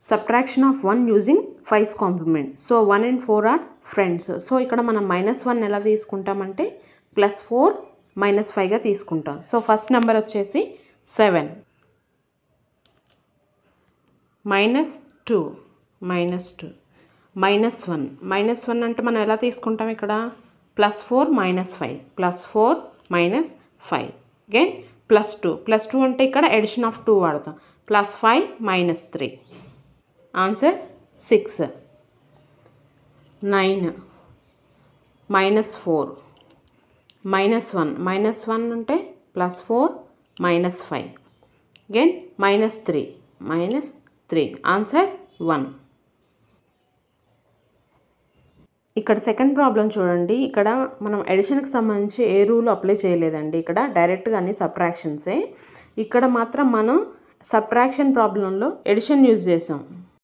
Subtraction of 1 using 5's complement. So 1 and 4 are friends. So ఇక్కడ మనం -1 ఎలా తీసుకుంటామంటే +4 -5గా తీసుకుంటాం. సో ఫస్ట్ నెంబర్ వచ్చేసి 7 -2 -2 -1 అంటే మనం ఎలా తీసుకుంటాం ఇక్కడ +4 -5 +4 -5 అగైన్ +2 అంటే ఇక్కడ ఎడిషన్ ఆఫ్ 2 వాడతాం +5 -3 ఆన్సర్ 6 9 -4 -1 అంటే +4 -5 అగైన్ -3 ఆన్సర్ 1. ఇక్కడ సెకండ్ ప్రాబ్లం చూడండి. ఇక్కడ మనం ఎడిషన్కి సంబంధించి ఏ రూల్ అప్లై చేయలేదండి. ఇక్కడ డైరెక్ట్గా అన్ని సబ్ట్రాక్షన్సే. ఇక్కడ మాత్రం మనం సబ్ట్రాక్షన్ ప్రాబ్లంలో ఎడిషన్ యూజ్ చేసాం.